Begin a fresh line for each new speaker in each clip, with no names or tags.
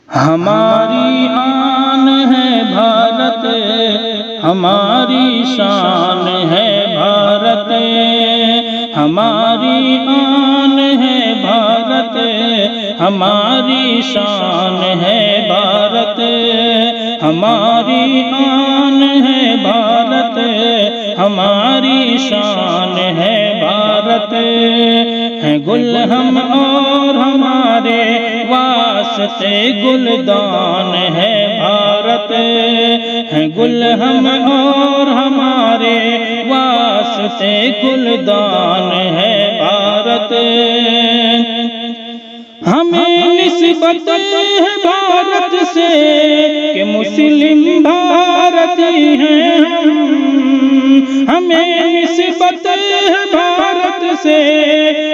हमारी आन है भारत, हमारी शान है भारत, हमारी आन है भारत, हमारी शान है भारत, हमारी आन है भारत, हमारी शान है भारत। है गुल हम और हमारे वास्ते गुलदान है भारत, है गुल हम और हमारे वास्ते गुलदान है भारत। हमें निस्बत है भारत से कि मुस्लिम भारती हैं हम, हमें निस्बत है भारत से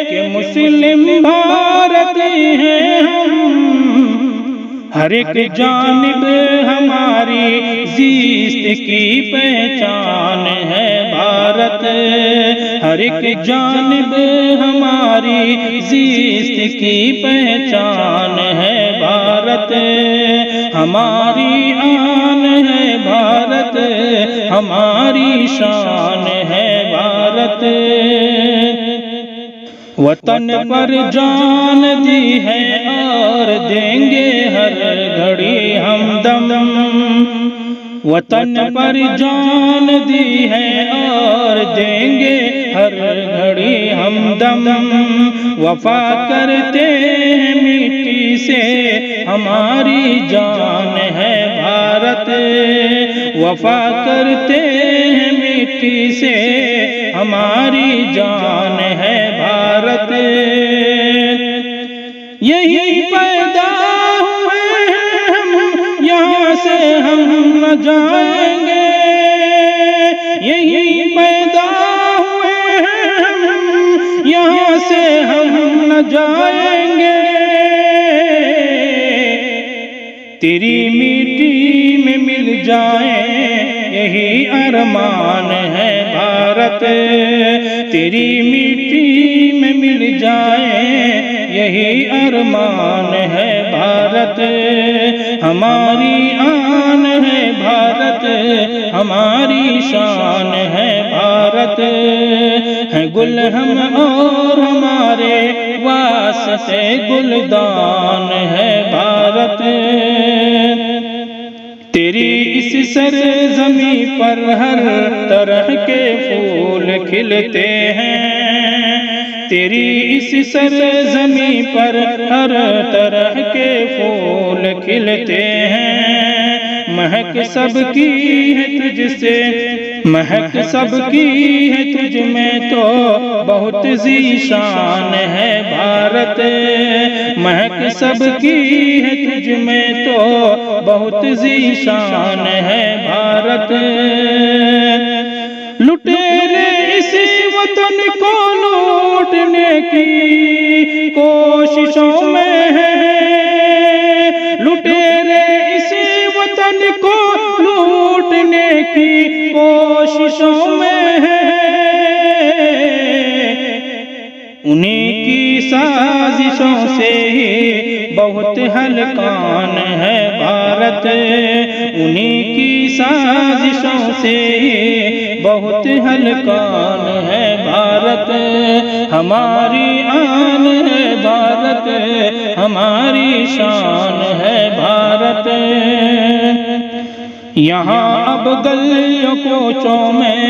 कि मुस्लिम भारती हैं हम। हर एक जानिब हमारी जीस्त की पहचान है भारत, हर एक जानिब हमारी जीस्त की पहचान है भारत। हमारी आन है भारत, हमारी शान है भारत। वतन पर जान दी है और देंगे हर घड़ी हमदम, वतन पर जान दी है और देंगे हर घड़ी हमदम। वफा करते हैं मिट्टी से हमारी जान है भारत, वफा करते हैं मिट्टी से हमारी जान है भारत। यही पैदा हुए हम, यहाँ से हम न जाएंगे, यही पैदा हुए हम, यहाँ से हम न जाएंगे। तेरी मिट्टी में मिल जाए यही अरमान है भारत, तेरी मिट्टी में मिल जाए यही अरमान है भारत। हमारी आन है भारत, हमारी शान है भारत। है गुल हम और हमारे वास्ते गुलदान है भारत। तेरी इस सरज़मी पर हर तरह के फूल खिलते हैं, तेरी इस सरज़मी पर हर तरह के फूल खिलते हैं। महक सबकी है तुझसे, महक सबकी है तुझ में तो बहुत ज़ीशान है भारत, महक सबकी है तुझ में तो बहुत ज़ीशान है भारत। लुटेरे इसी वतन को लूटने की कोशिशों में है, लुटेरे इसी वतन को लूटने की कोशिशों में है। उन्हीं की साजिशों से ही बहुत हलकान है भारत, उन्हीं की साजिशों से ही बहुत हलकान है भारत। हमारी आन है भारत, हमारी शान है भारत। यहाँ अब गलियों कोचों में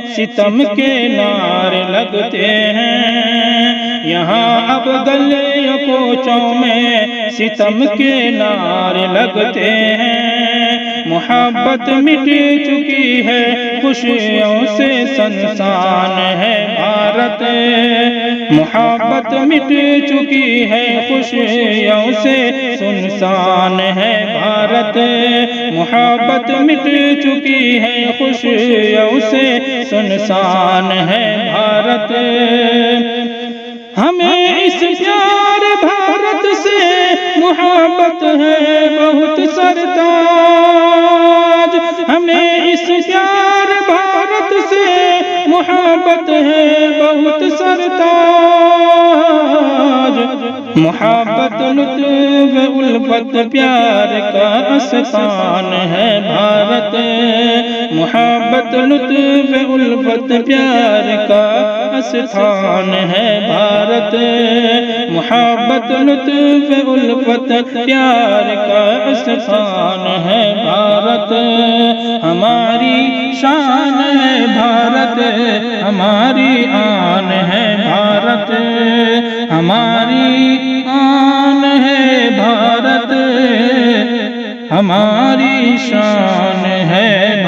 सितम के नारे लगते हैं, यहाँ अब गलियों कोचों में सितम के नारे लगते हैं। मोहब्बत मिट चुकी है खुशियों से संसान है भारत, मोहब्बत मिट चुकी है खुशियों से सुनसान है भारत, मोहब्बत मिट चुकी है खुशियों से सुनसान है भारत। हमें इस प्यार भारत से मोहब्बत है बहुत सरताज, हमें इस प्यार भारत से मोहब्बत है बहुत सरताज। मोहब्बत मोहब्बत लुत्फ उल्फत प्यार का आस्थान है भारत, मोहब्बत लुत्फ उल्फत प्यार का आस्थान है भारत, मोहब्बत लुत्फ उल्फत प्यार का आस्थान है भारत। हमारी शान है भारत, हमारी आन है भारत, हमारी आन है भारत, हमारी शान है